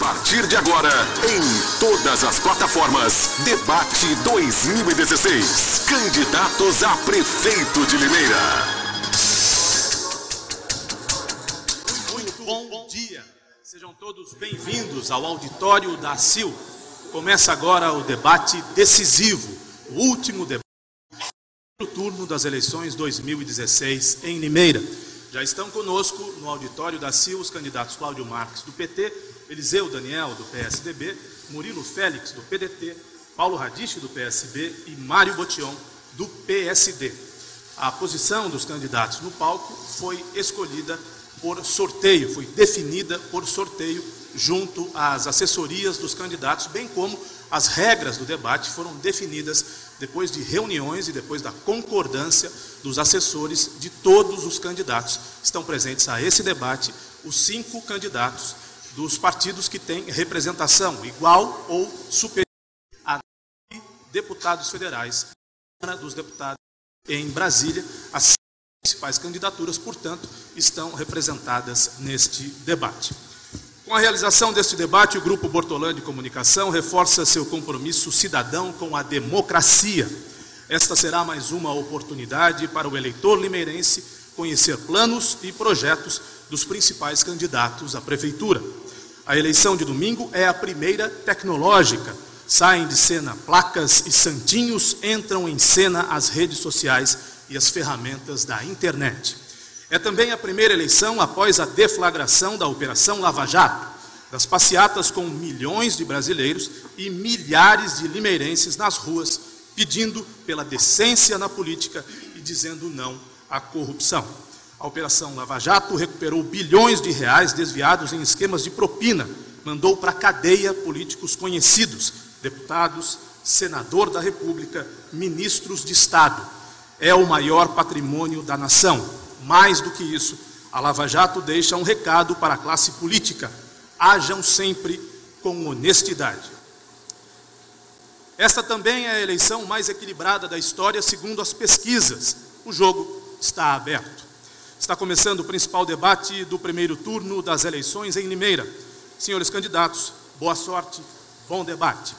partir de agora, em todas as plataformas, Debate 2016. Candidatos a prefeito de Limeira. Muito bom dia. Sejam todos bem-vindos ao auditório da ACIL. Começa agora o debate decisivo, o último debate do turno das eleições 2016 em Limeira. Já estão conosco no auditório da ACIL os candidatos Cláudio Marques, do PT, Eliseu Daniel, do PSDB, Murilo Félix, do PDT, Paulo Radiche, do PSB e Mário Botion, do PSD. A posição dos candidatos no palco foi escolhida por sorteio, foi definida por sorteio junto às assessorias dos candidatos, bem como as regras do debate foram definidas depois de reuniões e depois da concordância dos assessores de todos os candidatos. Estão presentes a esse debate os 5 candidatos dos partidos que têm representação igual ou superior a deputados federais, Câmara dos Deputados em Brasília. As principais candidaturas, portanto, estão representadas neste debate. Com a realização deste debate, o Grupo Bortolã de Comunicação reforça seu compromisso cidadão com a democracia. Esta será mais uma oportunidade para o eleitor limeirense conhecer planos e projetos dos principais candidatos à prefeitura. A eleição de domingo é a primeira tecnológica. Saem de cena placas e santinhos, entram em cena as redes sociais e as ferramentas da internet. É também a primeira eleição após a deflagração da Operação Lava Jato, das passeatas com milhões de brasileiros e milhares de limeirenses nas ruas, pedindo pela decência na política e dizendo não à corrupção. A Operação Lava Jato recuperou bilhões de reais desviados em esquemas de propina, mandou para a cadeia políticos conhecidos, deputados, senador da República, ministros de Estado. É o maior patrimônio da nação. Mais do que isso, a Lava Jato deixa um recado para a classe política: hajam sempre com honestidade. Esta também é a eleição mais equilibrada da história, segundo as pesquisas. O jogo está aberto. Está começando o principal debate do primeiro turno das eleições em Limeira. Senhores candidatos, boa sorte, bom debate.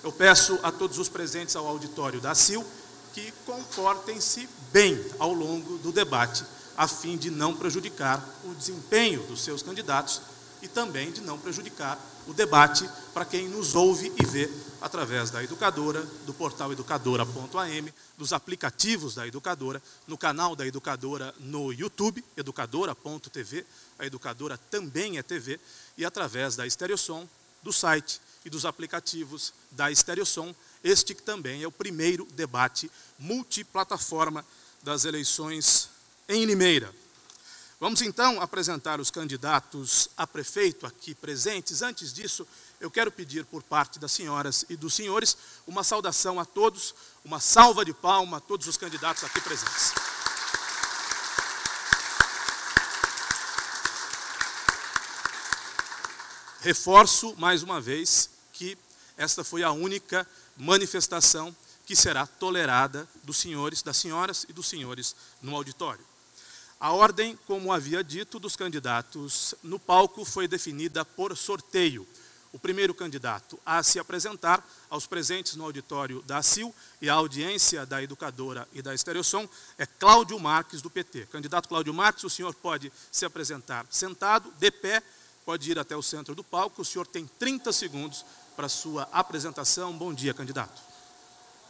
Eu peço a todos os presentes ao auditório da ACIL que comportem-se bem ao longo do debate, a fim de não prejudicar o desempenho dos seus candidatos e também de não prejudicar o debate para quem nos ouve e vê através da Educadora, do portal educadora.am, dos aplicativos da Educadora, no canal da Educadora no YouTube, educadora.tv, a Educadora também é TV, e através da Estereosom, do site e dos aplicativos da Estereosom, este que também é o primeiro debate multiplataforma das eleições em Limeira. Vamos então apresentar os candidatos a prefeito aqui presentes. Antes disso, eu quero pedir por parte das senhoras e dos senhores uma saudação a todos, uma salva de palmas a todos os candidatos aqui presentes. Reforço mais uma vez que esta foi a única manifestação que será tolerada dos senhores, das senhoras e dos senhores no auditório. A ordem, como havia dito, dos candidatos no palco foi definida por sorteio. O primeiro candidato a se apresentar aos presentes no auditório da ACIL e à audiência da Educadora e da Estereosom é Cláudio Marques, do PT. Candidato Cláudio Marques, o senhor pode se apresentar sentado, de pé, pode ir até o centro do palco. O senhor tem 30 segundos para a sua apresentação. Bom dia, candidato.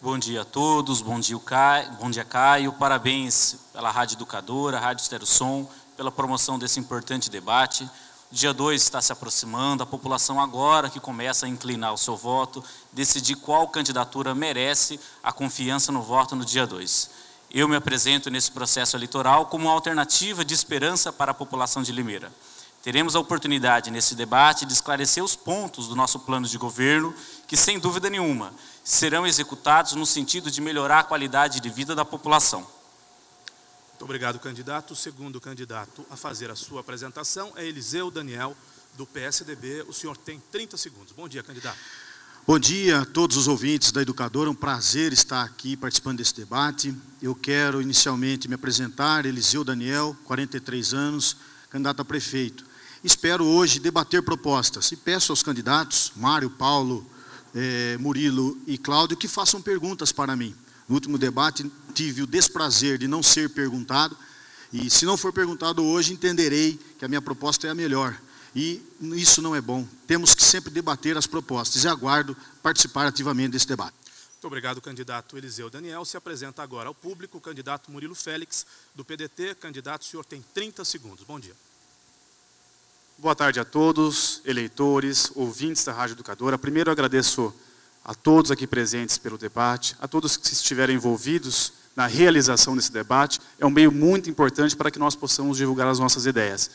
Bom dia a todos, bom dia Caio, parabéns pela Rádio Educadora, Rádio Estereosom, pela promoção desse importante debate. O dia 2 está se aproximando, a população agora que começa a inclinar o seu voto, decidir qual candidatura merece a confiança no voto no dia 2. Eu me apresento nesse processo eleitoral como uma alternativa de esperança para a população de Limeira. Teremos a oportunidade nesse debate de esclarecer os pontos do nosso plano de governo que, sem dúvida nenhuma, serão executados no sentido de melhorar a qualidade de vida da população. Muito obrigado, candidato. O segundo candidato a fazer a sua apresentação é Eliseu Daniel, do PSDB. O senhor tem 30 segundos. Bom dia, candidato. Bom dia a todos os ouvintes da Educadora, um prazer estar aqui participando desse debate. Eu quero inicialmente me apresentar, Eliseu Daniel, 43 anos, candidato a prefeito. Espero hoje debater propostas e peço aos candidatos, Mário, Paulo, Murilo e Cláudio, que façam perguntas para mim. No último debate tive o desprazer de não ser perguntado e se não for perguntado hoje entenderei que a minha proposta é a melhor. E isso não é bom. Temos que sempre debater as propostas e aguardo participar ativamente desse debate. Muito obrigado, candidato Eliseu Daniel. Se apresenta agora ao público o candidato Murilo Félix, do PDT. Candidato, o senhor tem 30 segundos. Bom dia. Boa tarde a todos, eleitores, ouvintes da Rádio Educadora. Primeiro, agradeço a todos aqui presentes pelo debate, a todos que estiveram envolvidos na realização desse debate. É um meio muito importante para que nós possamos divulgar as nossas ideias.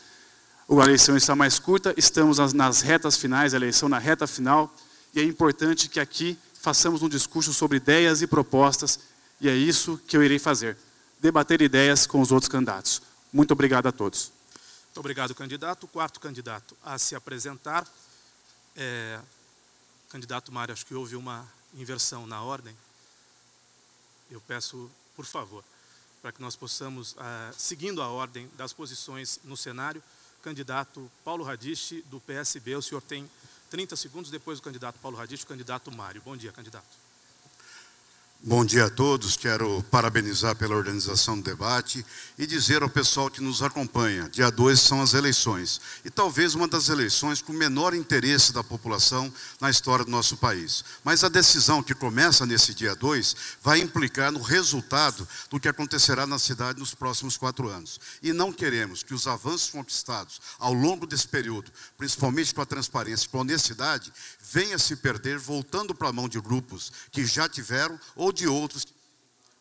A eleição está mais curta, estamos nas retas finais, a eleição na reta final, e é importante que aqui façamos um discurso sobre ideias e propostas, e é isso que eu irei fazer, debater ideias com os outros candidatos. Muito obrigado a todos. Muito obrigado, candidato. O quarto candidato a se apresentar, candidato Mário, acho que houve uma inversão na ordem. Eu peço, por favor, para que nós possamos, seguindo a ordem das posições no cenário, candidato Paulo Radiche, do PSB, o senhor tem 30 segundos, depois do candidato Paulo Radiche, o candidato Mário. Bom dia, candidato. Bom dia a todos, quero parabenizar pela organização do debate e dizer ao pessoal que nos acompanha, dia 2 são as eleições, e talvez uma das eleições com menor interesse da população na história do nosso país. Mas a decisão que começa nesse dia 2 vai implicar no resultado do que acontecerá na cidade nos próximos 4 anos. E não queremos que os avanços conquistados ao longo desse período, principalmente com a transparência e com a honestidade, venha se perder voltando para a mão de grupos que já tiveram ou de outros.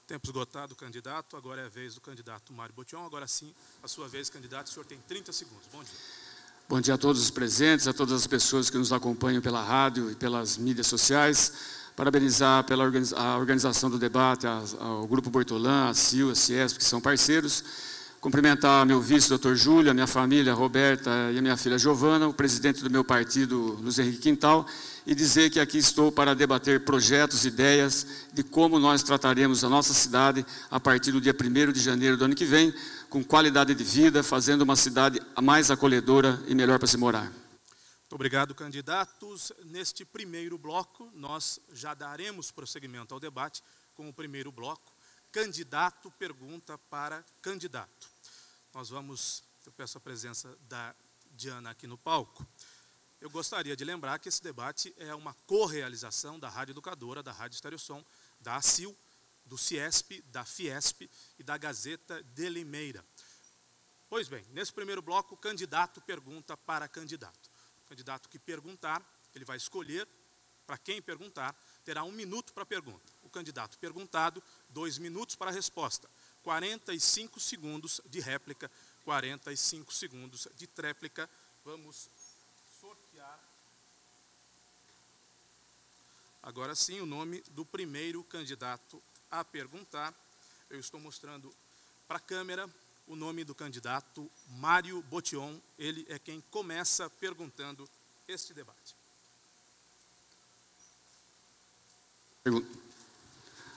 Tempo esgotado, candidato. Agora é a vez do candidato Mário Botion. Agora sim, a sua vez, candidato. O senhor tem 30 segundos. Bom dia. Bom dia a todos os presentes, a todas as pessoas que nos acompanham pela rádio e pelas mídias sociais. Parabenizar pela organização do debate, ao Grupo Bortolã, a CIL, a CIESP, que são parceiros. Cumprimentar meu vice, doutor Júlio, a minha família, a Roberta e a minha filha Giovana, o presidente do meu partido, Luiz Henrique Quintal, e dizer que aqui estou para debater projetos, ideias de como nós trataremos a nossa cidade a partir do dia 1º de janeiro do ano que vem, com qualidade de vida, fazendo uma cidade mais acolhedora e melhor para se morar. Muito obrigado, candidatos. Neste primeiro bloco, nós já daremos prosseguimento ao debate com o primeiro bloco. Candidato pergunta para candidato. Eu peço a presença da Diana aqui no palco. Eu gostaria de lembrar que esse debate é uma correalização da Rádio Educadora, da Rádio Estéreo-Som, da ACIL, do CIESP, da Fiesp e da Gazeta de Limeira. Pois bem, nesse primeiro bloco, o candidato pergunta para candidato. O candidato que perguntar, ele vai escolher para quem perguntar, terá 1 minuto para a pergunta. O candidato perguntado, 2 minutos para a resposta. 45 segundos de réplica, 45 segundos de tréplica. Vamos sortear agora sim o nome do primeiro candidato a perguntar. Eu estou mostrando para a câmera o nome do candidato Mário Botion. Ele é quem começa perguntando este debate.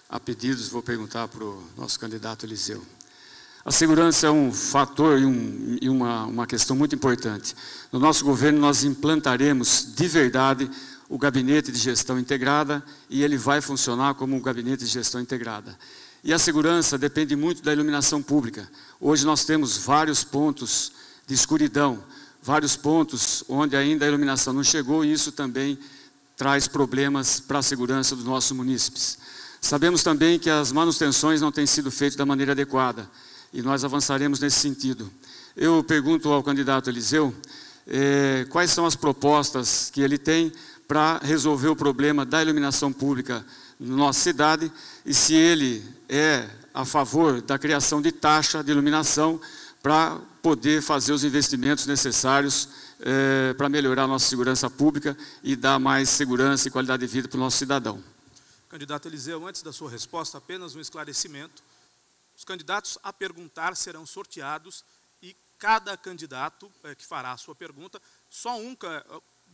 A pedidos, vou perguntar para o nosso candidato Eliseu. A segurança é um fator e uma questão muito importante. No nosso governo, nós implantaremos de verdade o gabinete de gestão integrada e ele vai funcionar como um gabinete de gestão integrada. E a segurança depende muito da iluminação pública. Hoje nós temos vários pontos de escuridão, vários pontos onde ainda a iluminação não chegou e isso também traz problemas para a segurança dos nossos munícipes. Sabemos também que as manutenções não têm sido feitas da maneira adequada e nós avançaremos nesse sentido. Eu pergunto ao candidato Eliseu quais são as propostas que ele tem para resolver o problema da iluminação pública na nossa cidade e se ele é a favor da criação de taxa de iluminação para poder fazer os investimentos necessários para melhorar a nossa segurança pública e dar mais segurança e qualidade de vida para o nosso cidadão. Candidato Eliseu, antes da sua resposta, apenas um esclarecimento. Os candidatos a perguntar serão sorteados e cada candidato que fará a sua pergunta, só um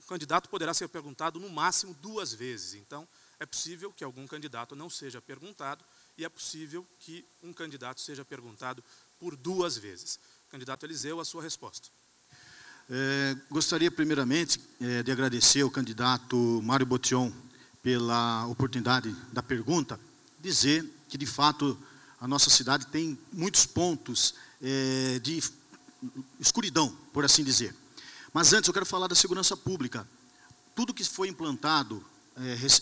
candidato poderá ser perguntado no máximo 2 vezes. Então, é possível que algum candidato não seja perguntado e é possível que um candidato seja perguntado por 2 vezes. Candidato Eliseu, a sua resposta. Gostaria primeiramente de agradecer ao candidato Mário Botion pela oportunidade da pergunta, dizer que de fato a nossa cidade tem muitos pontos de escuridão, por assim dizer. Mas antes eu quero falar da segurança pública. Tudo que foi implantado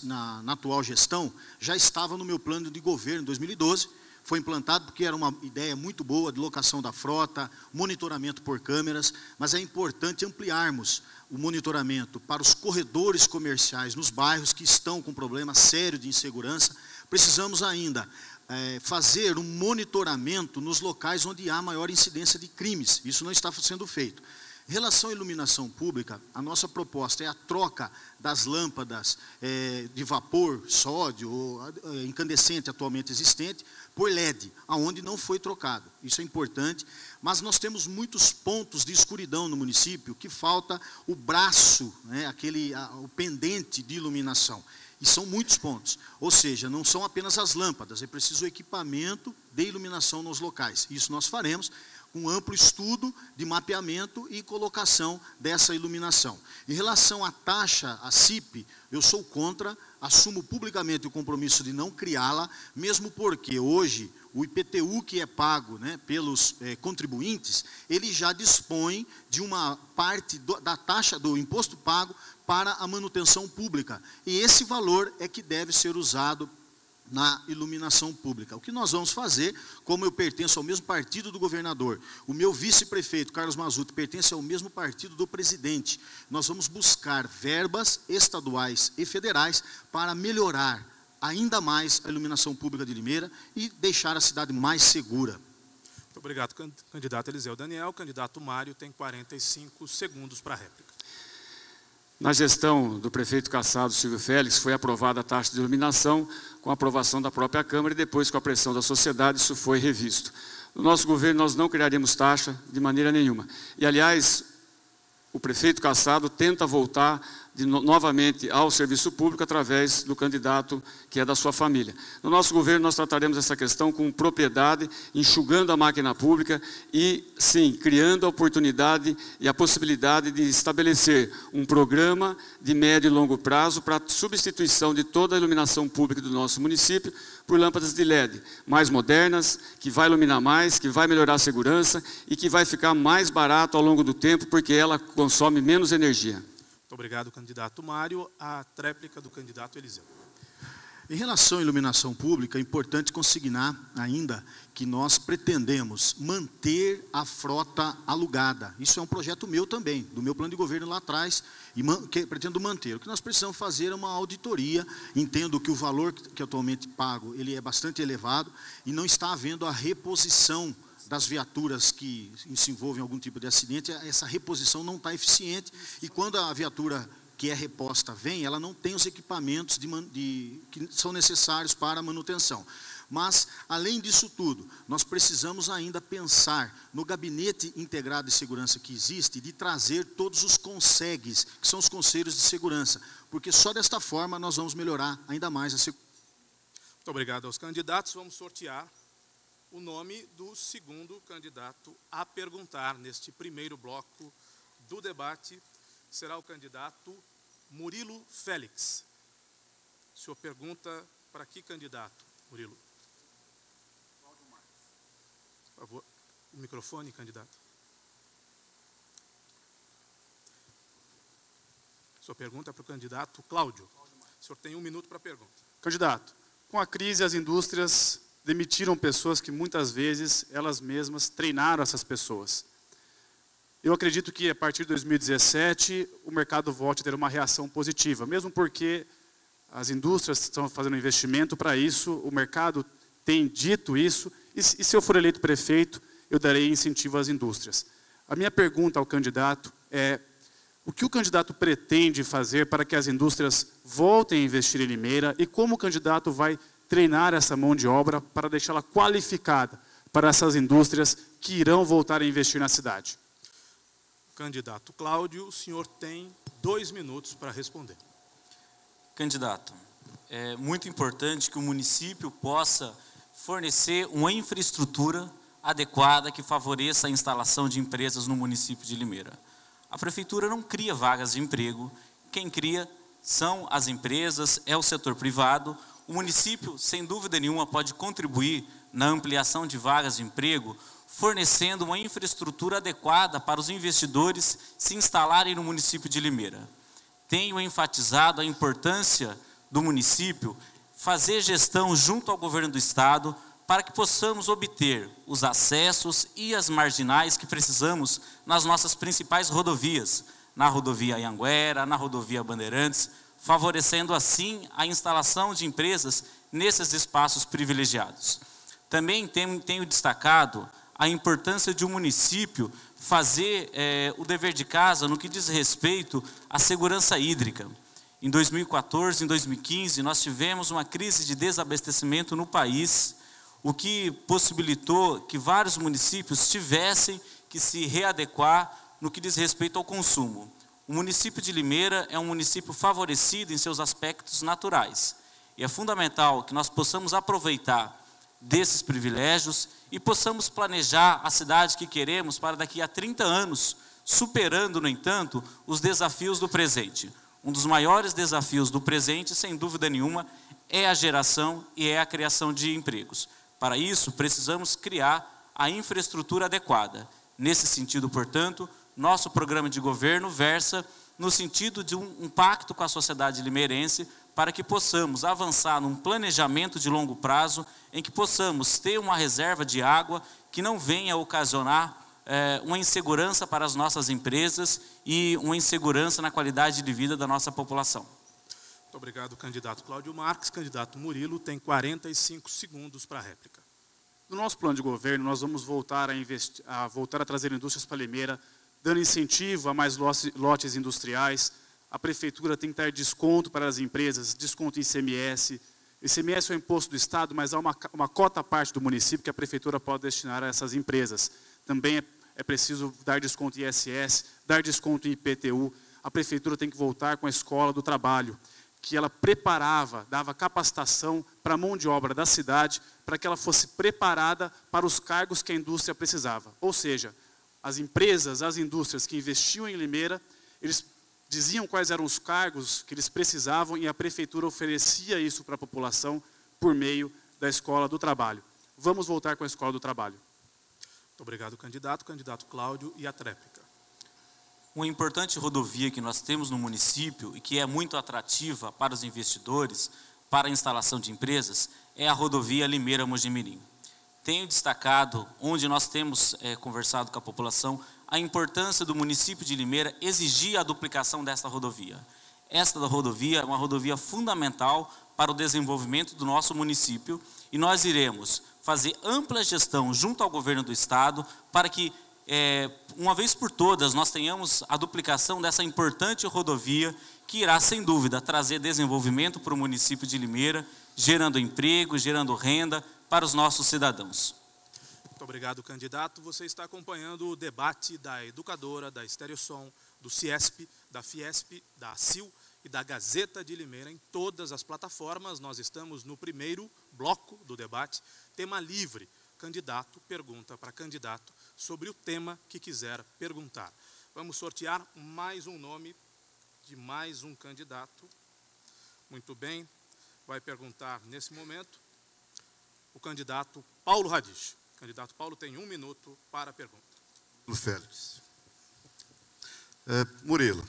na atual gestão já estava no meu plano de governo em 2012, foi implantado porque era uma ideia muito boa de locação da frota, monitoramento por câmeras, mas é importante ampliarmos o monitoramento para os corredores comerciais nos bairros que estão com problema sério de insegurança. Precisamos ainda fazer um monitoramento nos locais onde há maior incidência de crimes. Isso não está sendo feito. Em relação à iluminação pública, a nossa proposta é a troca das lâmpadas de vapor, sódio ou incandescente atualmente existente por LED, aonde não foi trocado. Isso é importante, mas nós temos muitos pontos de escuridão no município que falta o braço, o pendente de iluminação. E são muitos pontos, ou seja, não são apenas as lâmpadas, é preciso o equipamento de iluminação nos locais. Isso nós faremos com amplo estudo de mapeamento e colocação dessa iluminação. Em relação à taxa, a CIP, eu sou contra, assumo publicamente o compromisso de não criá-la, mesmo porque hoje o IPTU que é pago pelos contribuintes, ele já dispõe de uma parte da taxa do imposto pago para a manutenção pública. E esse valor é que deve ser usado na iluminação pública. O que nós vamos fazer, como eu pertenço ao mesmo partido do governador, o meu vice-prefeito, Carlos Mazzutti, pertence ao mesmo partido do presidente, nós vamos buscar verbas estaduais e federais para melhorar ainda mais a iluminação pública de Limeira e deixar a cidade mais segura. Muito obrigado, candidato Eliseu Daniel. Candidato Mário tem 45 segundos para a réplica. Na gestão do prefeito Cassado Silvio Félix, foi aprovada a taxa de iluminação com a aprovação da própria Câmara e depois, com a pressão da sociedade, isso foi revisto. No nosso governo, nós não criaremos taxa de maneira nenhuma. E, aliás, o prefeito Cassado tenta voltar novamente ao serviço público através do candidato que é da sua família. No nosso governo, nós trataremos essa questão com propriedade, enxugando a máquina pública e, sim, criando a oportunidade e a possibilidade de estabelecer um programa de médio e longo prazo para a substituição de toda a iluminação pública do nosso município por lâmpadas de LED, mais modernas, que vai iluminar mais, que vai melhorar a segurança e que vai ficar mais barato ao longo do tempo, porque ela consome menos energia. Muito obrigado, candidato Mário. A tréplica do candidato Eliseu. Em relação à iluminação pública, é importante consignar ainda que nós pretendemos manter a frota alugada. Isso é um projeto meu também, do meu plano de governo lá atrás, e que pretendo manter. O que nós precisamos fazer é uma auditoria. Entendo que o valor que atualmente pago ele é bastante elevado e não está havendo a reposição das viaturas que se envolvem em algum tipo de acidente. Essa reposição não está eficiente e quando a viatura que é reposta vem, ela não tem os equipamentos que são necessários para a manutenção. Mas, além disso tudo, nós precisamos ainda pensar no gabinete integrado de segurança que existe, de trazer todos os CONSEGs, que são os conselhos de segurança, porque só desta forma nós vamos melhorar ainda mais a segurança. Muito obrigado aos candidatos. Vamos sortear o nome do segundo candidato a perguntar neste primeiro bloco do debate. Será o candidato Murilo Félix. O senhor pergunta para que candidato, Murilo? Por favor, o microfone, candidato. A sua pergunta é para o candidato Cláudio. O senhor tem 1 minuto para a pergunta. Candidato, com a crise, as indústrias demitiram pessoas que muitas vezes elas mesmas treinaram essas pessoas. Eu acredito que a partir de 2017 o mercado volte a ter uma reação positiva, mesmo porque as indústrias estão fazendo investimento para isso, o mercado tem dito isso, e se eu for eleito prefeito, eu darei incentivo às indústrias. A minha pergunta ao candidato é: o que o candidato pretende fazer para que as indústrias voltem a investir em Limeira e como o candidato vai treinar essa mão de obra para deixá-la qualificada para essas indústrias que irão voltar a investir na cidade? Candidato Cláudio, o senhor tem 2 minutos para responder. Candidato, é muito importante que o município possa fornecer uma infraestrutura adequada que favoreça a instalação de empresas no município de Limeira. A prefeitura não cria vagas de emprego, quem cria são as empresas, é o setor privado. O município, sem dúvida nenhuma, pode contribuir na ampliação de vagas de emprego, fornecendo uma infraestrutura adequada para os investidores se instalarem no município de Limeira. Tenho enfatizado a importância do município fazer gestão junto ao governo do estado para que possamos obter os acessos e as marginais que precisamos nas nossas principais rodovias, na rodovia Anhanguera, na rodovia Bandeirantes, favorecendo assim a instalação de empresas nesses espaços privilegiados. Também tenho destacado a importância de um município fazer o dever de casa no que diz respeito à segurança hídrica. Em 2014, em 2015, nós tivemos uma crise de desabastecimento no país, o que possibilitou que vários municípios tivessem que se readequar no que diz respeito ao consumo. O município de Limeira é um município favorecido em seus aspectos naturais. E é fundamental que nós possamos aproveitar desses privilégios e possamos planejar a cidade que queremos para daqui a 30 anos, superando, no entanto, os desafios do presente. Um dos maiores desafios do presente, sem dúvida nenhuma, é a geração e é a criação de empregos. Para isso, precisamos criar a infraestrutura adequada. Nesse sentido, portanto, nosso programa de governo versa no sentido de um pacto com a sociedade limeirense para que possamos avançar num planejamento de longo prazo em que possamos ter uma reserva de água que não venha ocasionar uma insegurança para as nossas empresas e uma insegurança na qualidade de vida da nossa população. Muito obrigado, candidato Cláudio Marques. Candidato Murilo tem 45 segundos para a réplica. No nosso plano de governo, nós vamos voltar a trazer indústrias para Limeira, dando incentivo a mais lotes industriais. A prefeitura tem que dar desconto para as empresas, desconto em ICMS. ICMS é o imposto do Estado, mas há uma cota à parte do município que a prefeitura pode destinar a essas empresas. Também é preciso dar desconto em ISS, dar desconto em IPTU. A prefeitura tem que voltar com a escola do trabalho, que ela preparava, dava capacitação para a mão de obra da cidade, para que ela fosse preparada para os cargos que a indústria precisava. Ou seja, as empresas, as indústrias que investiam em Limeira, eles diziam quais eram os cargos que eles precisavam e a prefeitura oferecia isso para a população por meio da escola do trabalho. Vamos voltar com a escola do trabalho. Muito obrigado, candidato. Candidato Cláudio e a tréplica. Uma importante rodovia que nós temos no município e que é muito atrativa para os investidores, para a instalação de empresas, é a rodovia Limeira-Mojimirim. Tenho destacado, onde nós temos conversado com a população, a importância do município de Limeira exigir a duplicação desta rodovia. Esta rodovia é uma rodovia fundamental para o desenvolvimento do nosso município e nós iremos fazer ampla gestão junto ao governo do estado para que, uma vez por todas, nós tenhamos a duplicação dessa importante rodovia que irá, sem dúvida, trazer desenvolvimento para o município de Limeira, gerando emprego, gerando renda para os nossos cidadãos. Muito obrigado, candidato. Você está acompanhando o debate da Educadora, da Estereosom, do Ciesp, da Fiesp, da ACIL e da Gazeta de Limeira em todas as plataformas. Nós estamos no primeiro bloco do debate, tema livre. Candidato pergunta para candidato sobre o tema que quiser perguntar. Vamos sortear mais um nome de mais um candidato. Muito bem, vai perguntar nesse momento o candidato Paulo Radich. O candidato Paulo tem 1 minuto para a pergunta. Félix. Murilo,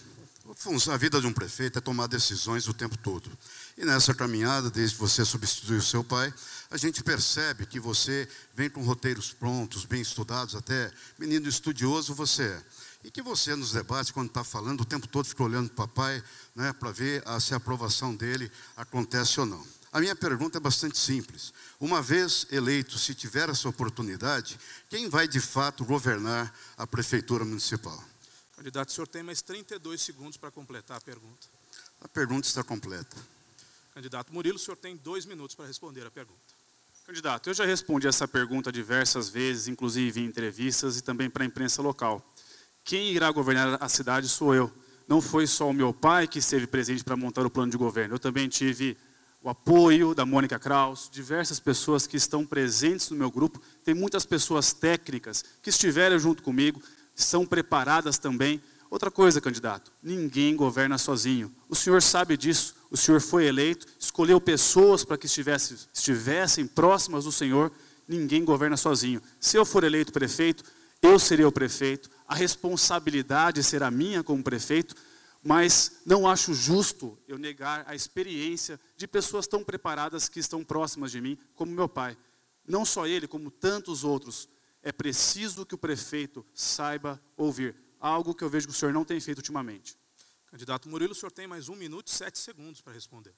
a vida de um prefeito é tomar decisões o tempo todo. E nessa caminhada, desde que você substituiu seu pai, a gente percebe que você vem com roteiros prontos, bem estudados, até menino estudioso você é. E que você, nos debates, quando está falando, o tempo todo fica olhando para o papai, né, para ver se a aprovação dele acontece ou não. A minha pergunta é bastante simples. Uma vez eleito, se tiver essa oportunidade, quem vai de fato governar a prefeitura municipal? Candidato, o senhor tem mais 32 segundos para completar a pergunta. A pergunta está completa. Candidato Murilo, o senhor tem 2 minutos para responder a pergunta. Candidato, eu já respondi essa pergunta diversas vezes, inclusive em entrevistas e também para a imprensa local. Quem irá governar a cidade sou eu. Não foi só o meu pai que esteve presente para montar o plano de governo. Eu também tive o apoio da Mônica Kraus, diversas pessoas que estão presentes no meu grupo. Tem muitas pessoas técnicas que estiveram junto comigo, são preparadas também. Outra coisa, candidato, ninguém governa sozinho. O senhor sabe disso, o senhor foi eleito, escolheu pessoas para que estivessem próximas do senhor, ninguém governa sozinho. Se eu for eleito prefeito, eu serei o prefeito, a responsabilidade será minha como prefeito, mas não acho justo eu negar a experiência de pessoas tão preparadas que estão próximas de mim, como meu pai. Não só ele, como tantos outros. É preciso que o prefeito saiba ouvir. Algo que eu vejo que o senhor não tem feito ultimamente. Candidato Murilo, o senhor tem mais 1 minuto e 7 segundos para responder.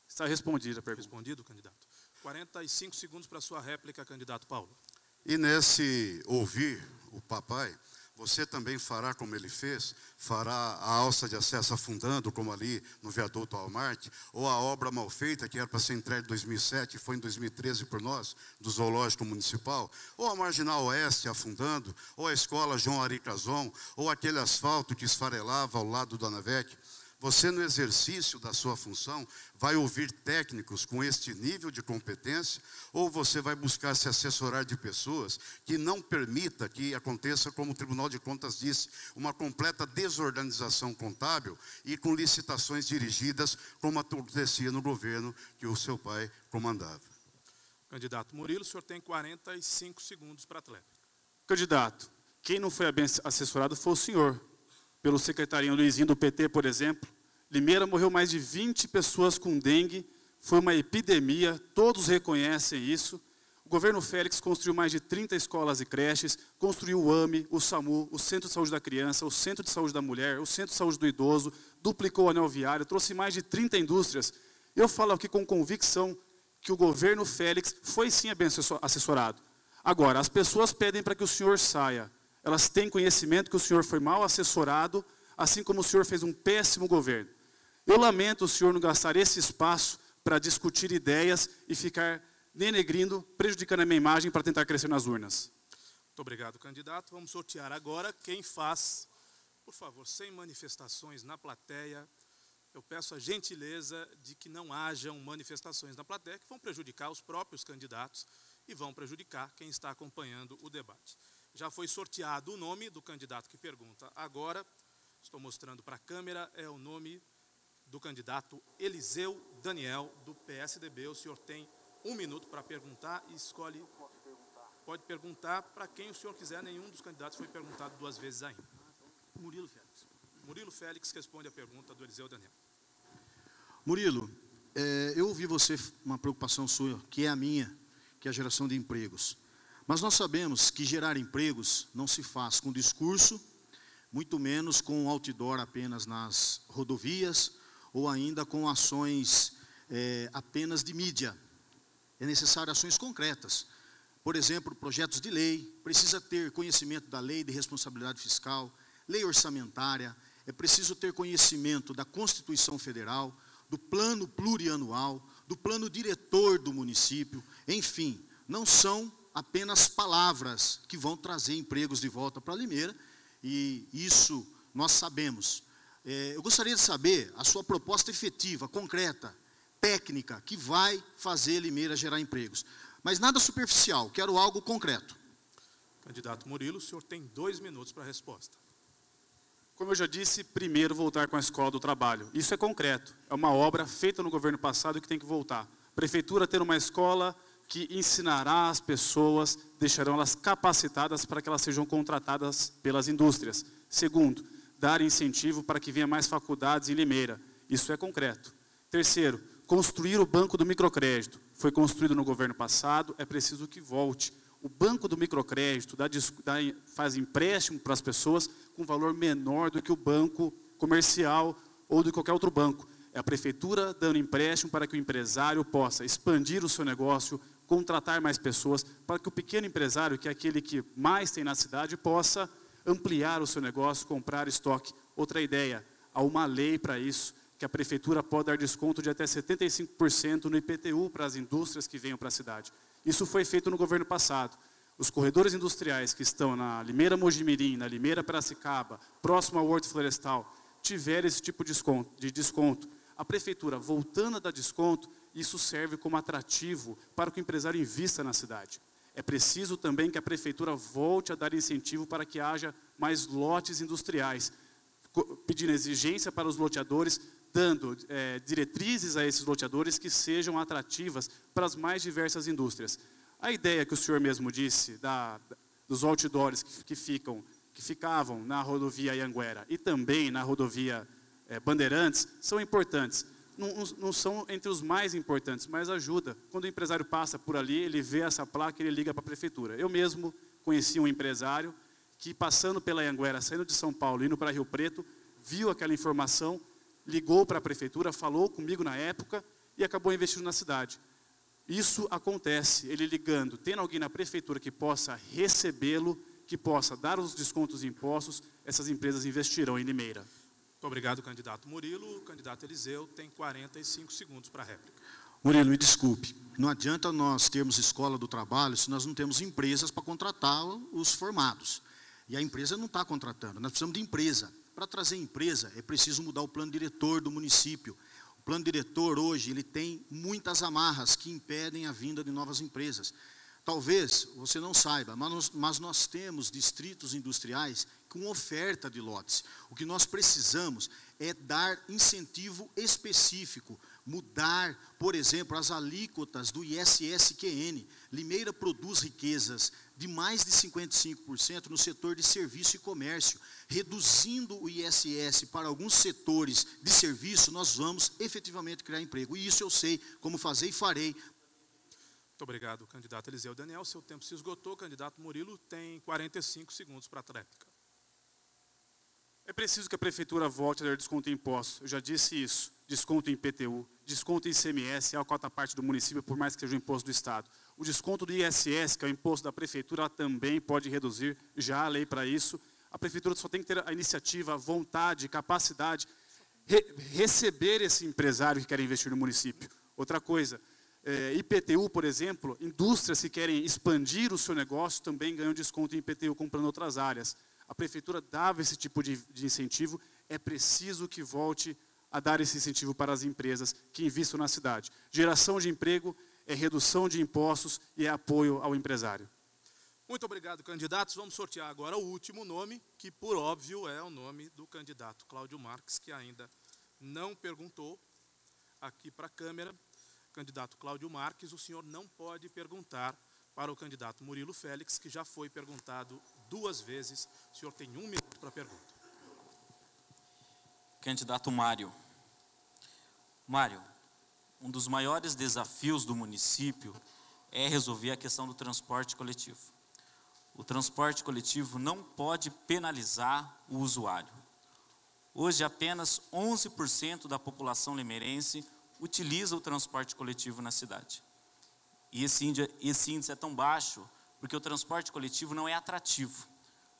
Está respondida a pergunta. Respondido, candidato. 45 segundos para a sua réplica, candidato Paulo. E nesse ouvir o papai, você também fará como ele fez? Fará a alça de acesso afundando, como ali no viaduto Walmart? Ou a obra mal feita, que era para ser entregue em 2007 e foi em 2013 por nós, do Zoológico Municipal? Ou a Marginal Oeste afundando? Ou a escola João Ari Cazon? Ou aquele asfalto que esfarelava ao lado do Anavec? Você, no exercício da sua função, vai ouvir técnicos com este nível de competência, ou você vai buscar se assessorar de pessoas que não permita que aconteça, como o Tribunal de Contas disse, uma completa desorganização contábil e com licitações dirigidas, como acontecia no governo que o seu pai comandava? Candidato Murilo, o senhor tem 45 segundos para a réplica. Candidato, quem não foi bem assessorado foi o senhor. Pelo secretarinho Luizinho do PT, por exemplo. Limeira morreu mais de 20 pessoas com dengue, foi uma epidemia, todos reconhecem isso. O governo Félix construiu mais de 30 escolas e creches, construiu o AME, o SAMU, o Centro de Saúde da Criança, o Centro de Saúde da Mulher, o Centro de Saúde do Idoso, duplicou o anel viário, trouxe mais de 30 indústrias. Eu falo aqui com convicção que o governo Félix foi sim bem assessorado. Agora, as pessoas pedem para que o senhor saia. Elas têm conhecimento que o senhor foi mal assessorado, assim como o senhor fez um péssimo governo. Eu lamento o senhor não gastar esse espaço para discutir ideias e ficar denegrindo, prejudicando a minha imagem para tentar crescer nas urnas. Muito obrigado, candidato. Vamos sortear agora quem faz, por favor, sem manifestações na plateia. Eu peço a gentileza de que não hajam manifestações na plateia que vão prejudicar os próprios candidatos e vão prejudicar quem está acompanhando o debate. Já foi sorteado o nome do candidato que pergunta agora. Estou mostrando para a câmera, é o nome do candidato Eliseu Daniel, do PSDB. O senhor tem 1 minuto para perguntar e escolhe. Pode perguntar para quem o senhor quiser, nenhum dos candidatos foi perguntado 2 vezes ainda. Murilo Félix. Murilo Félix responde a pergunta do Eliseu Daniel. Murilo, eu ouvi você, uma preocupação sua, que é a minha, que é a geração de empregos. Mas nós sabemos que gerar empregos não se faz com discurso, muito menos com outdoor apenas nas rodovias, ou ainda com ações apenas de mídia. É necessário ações concretas. Por exemplo, projetos de lei, precisa ter conhecimento da lei de responsabilidade fiscal, lei orçamentária, é preciso ter conhecimento da Constituição Federal, do plano plurianual, do plano diretor do município, enfim, não são apenas palavras que vão trazer empregos de volta para Limeira, e isso nós sabemos. Eu gostaria de saber a sua proposta efetiva, concreta, técnica, que vai fazer Limeira gerar empregos. Mas nada superficial, quero algo concreto. Candidato Murilo, o senhor tem 2 minutos para a resposta. Como eu já disse, primeiro voltar com a Escola do Trabalho. Isso é concreto, é uma obra feita no governo passado que tem que voltar. Prefeitura ter uma escola que ensinará as pessoas, deixarão elas capacitadas para que elas sejam contratadas pelas indústrias. Segundo, dar incentivo para que venha mais faculdades em Limeira. Isso é concreto. Terceiro, construir o Banco do Microcrédito. Foi construído no governo passado, é preciso que volte. O Banco do Microcrédito faz empréstimo para as pessoas com valor menor do que o banco comercial ou de qualquer outro banco. É a prefeitura dando empréstimo para que o empresário possa expandir o seu negócio, contratar mais pessoas, para que o pequeno empresário, que é aquele que mais tem na cidade, possa ampliar o seu negócio, comprar estoque. Outra ideia, há uma lei para isso, que a prefeitura pode dar desconto de até 75% no IPTU para as indústrias que venham para a cidade. Isso foi feito no governo passado. Os corredores industriais que estão na Limeira Mojimirim, na Limeira Piracicaba, próximo ao Horto Florestal, tiveram esse tipo de desconto. A prefeitura, voltando a dar desconto, isso serve como atrativo para que o empresário invista na cidade. É preciso também que a prefeitura volte a dar incentivo para que haja mais lotes industriais. pedindo exigência para os loteadores, dando diretrizes a esses loteadores que sejam atrativas para as mais diversas indústrias. A ideia que o senhor mesmo disse, dos outdoors que ficavam na rodovia Anhanguera e também na rodovia Bandeirantes, são importantes. Não são entre os mais importantes, mas ajuda. Quando o empresário passa por ali, ele vê essa placa e ele liga para a prefeitura. Eu mesmo conheci um empresário que, passando pela Anhanguera, saindo de São Paulo, indo para Rio Preto, viu aquela informação, ligou para a prefeitura, falou comigo na época e acabou investindo na cidade. Isso acontece, ele ligando, tendo alguém na prefeitura que possa recebê-lo, que possa dar os descontos de impostos, essas empresas investirão em Limeira. Muito obrigado, candidato Murilo. O candidato Eliseu tem 45 segundos para a réplica. Murilo, me desculpe, não adianta nós termos escola do trabalho se nós não temos empresas para contratar os formados. E a empresa não está contratando, nós precisamos de empresa. Para trazer empresa, é preciso mudar o plano diretor do município. O plano diretor, hoje, ele tem muitas amarras que impedem a vinda de novas empresas. Talvez você não saiba, mas nós temos distritos industriais com oferta de lotes. O que nós precisamos é dar incentivo específico, mudar, por exemplo, as alíquotas do ISS-QN. Limeira produz riquezas de mais de 55% no setor de serviço e comércio. Reduzindo o ISS para alguns setores de serviço, nós vamos efetivamente criar emprego. E isso eu sei como fazer e farei. Muito obrigado, candidato Eliseu. Daniel, seu tempo se esgotou. Candidato Murilo tem 45 segundos para a réplica. É preciso que a prefeitura volte a dar desconto em impostos. Eu já disse isso. Desconto em IPTU, desconto em ICMS, é a cota parte do município, por mais que seja o imposto do Estado. O desconto do ISS, que é o imposto da prefeitura, ela também pode reduzir, já há lei para isso. A prefeitura só tem que ter a iniciativa, a vontade, capacidade, receber esse empresário que quer investir no município. Outra coisa, IPTU, por exemplo, indústrias que querem expandir o seu negócio também ganham desconto em IPTU comprando outras áreas. A prefeitura dava esse tipo de incentivo, é preciso que volte a dar esse incentivo para as empresas que investam na cidade. Geração de emprego é redução de impostos e é apoio ao empresário. Muito obrigado, candidatos. Vamos sortear agora o último nome, que por óbvio é o nome do candidato Cláudio Marques, que ainda não perguntou aqui para a câmera. Candidato Cláudio Marques, o senhor não pode perguntar para o candidato Murilo Félix, que já foi perguntado 2 vezes. O senhor tem 1 minuto para a pergunta. Candidato Mário. Mário, um dos maiores desafios do município é resolver a questão do transporte coletivo. O transporte coletivo não pode penalizar o usuário. Hoje, apenas 11% da população limeirense utiliza o transporte coletivo na cidade. E esse índice é tão baixo porque o transporte coletivo não é atrativo.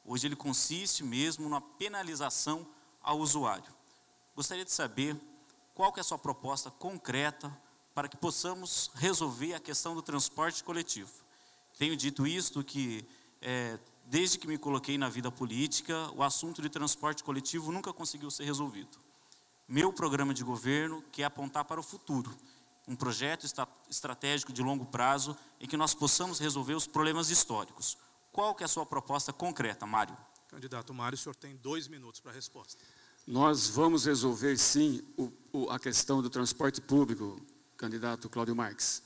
Hoje ele consiste mesmo numa penalização ao usuário. Gostaria de saber qual que é a sua proposta concreta para que possamos resolver a questão do transporte coletivo. Tenho dito isto que, desde que me coloquei na vida política, o assunto de transporte coletivo nunca conseguiu ser resolvido. Meu programa de governo quer apontar para o futuro, um projeto estratégico de longo prazo em que nós possamos resolver os problemas históricos. Qual que é a sua proposta concreta, Mário? Candidato Mário, o senhor tem 2 minutos para a resposta. Nós vamos resolver, sim, a questão do transporte público, candidato Cláudio Marques.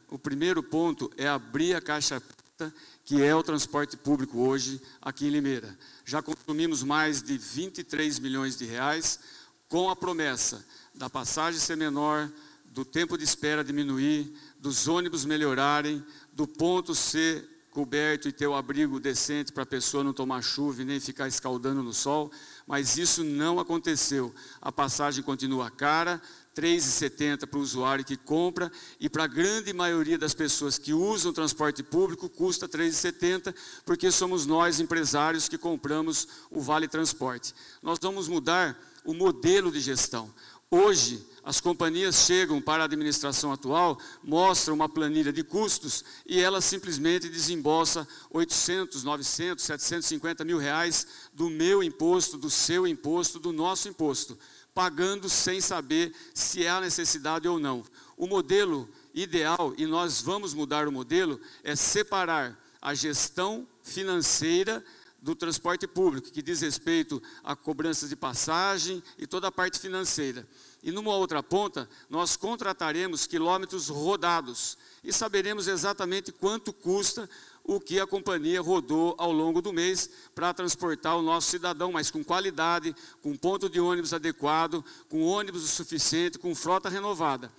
O primeiro ponto é abrir a caixa preta, que é o transporte público hoje aqui em Limeira. Já consumimos mais de 23 milhões de reais, com a promessa da passagem ser menor, do tempo de espera diminuir, dos ônibus melhorarem, do ponto ser coberto e ter o abrigo decente para a pessoa não tomar chuva e nem ficar escaldando no sol, mas isso não aconteceu. A passagem continua cara, R$ 3,70 para o usuário que compra, e para a grande maioria das pessoas que usam transporte público custa R$ 3,70, porque somos nós, empresários, que compramos o Vale Transporte. Nós vamos mudar o modelo de gestão. Hoje, as companhias chegam para a administração atual, mostram uma planilha de custos e ela simplesmente desembolsa 800, 900, 750 mil reais do meu imposto, do seu imposto, do nosso imposto, pagando sem saber se há necessidade ou não. O modelo ideal, e nós vamos mudar o modelo, é separar a gestão financeira do transporte público, que diz respeito a cobranças de passagem e toda a parte financeira. E numa outra ponta, nós contrataremos quilômetros rodados e saberemos exatamente quanto custa o que a companhia rodou ao longo do mês para transportar o nosso cidadão, mas com qualidade, com ponto de ônibus adequado, com ônibus o suficiente, com frota renovada.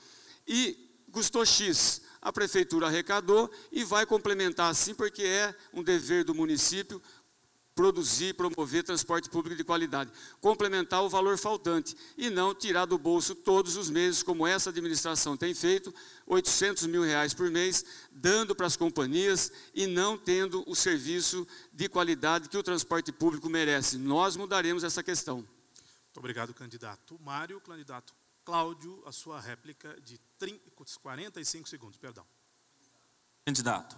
E custou X, a prefeitura arrecadou e vai complementar assim, porque é um dever do município produzir, promover transporte público de qualidade, complementar o valor faltante e não tirar do bolso todos os meses, como essa administração tem feito, R$800 mil por mês, dando para as companhias e não tendo o serviço de qualidade que o transporte público merece. Nós mudaremos essa questão. Muito obrigado, candidato Mário. Candidato Cláudio, a sua réplica de 45 segundos, perdão. Candidato,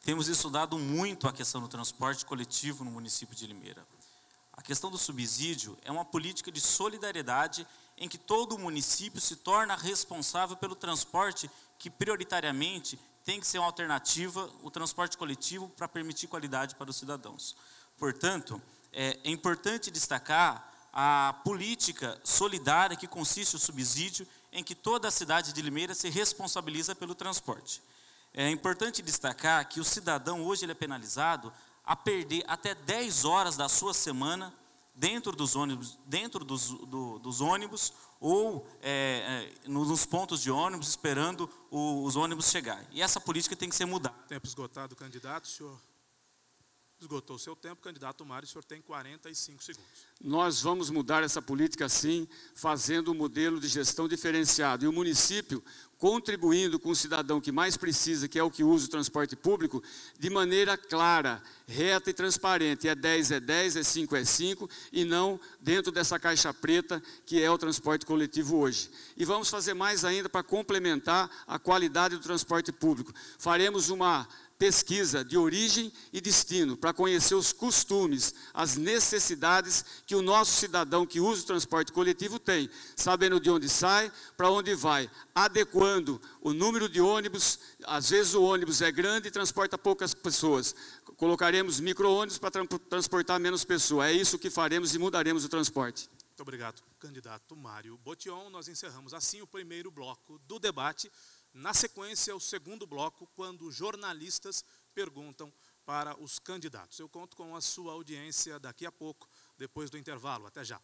temos estudado muito a questão do transporte coletivo no município de Limeira. A questão do subsídio é uma política de solidariedade em que todo o município se torna responsável pelo transporte que prioritariamente tem que ser uma alternativa, o transporte coletivo, para permitir qualidade para os cidadãos. Portanto, é importante destacar a política solidária que consiste o subsídio em que toda a cidade de Limeira se responsabiliza pelo transporte. É importante destacar que o cidadão hoje ele é penalizado a perder até 10 horas da sua semana dentro dos ônibus, dos ônibus ou nos pontos de ônibus esperando os ônibus chegarem. E essa política tem que ser mudada. Tempo esgotado, candidato. O senhor esgotou o seu tempo. Candidato Mário, o senhor tem 45 segundos. Nós vamos mudar essa política sim, fazendo um modelo de gestão diferenciado. E o município contribuindo com o cidadão que mais precisa, que é o que usa o transporte público, de maneira clara, reta e transparente. É 10, é 10, é 5, é 5, e não dentro dessa caixa preta que é o transporte coletivo hoje. E vamos fazer mais ainda para complementar a qualidade do transporte público. Faremos uma pesquisa de origem e destino, para conhecer os costumes, as necessidades que o nosso cidadão que usa o transporte coletivo tem, sabendo de onde sai, para onde vai, adequando o número de ônibus. Às vezes o ônibus é grande e transporta poucas pessoas. Colocaremos micro-ônibus para transportar menos pessoas. É isso que faremos e mudaremos o transporte. Muito obrigado, candidato Mário Botion. Nós encerramos assim o primeiro bloco do debate. Na sequência, o segundo bloco, quando jornalistas perguntam para os candidatos. Eu conto com a sua audiência daqui a pouco, depois do intervalo. Até já.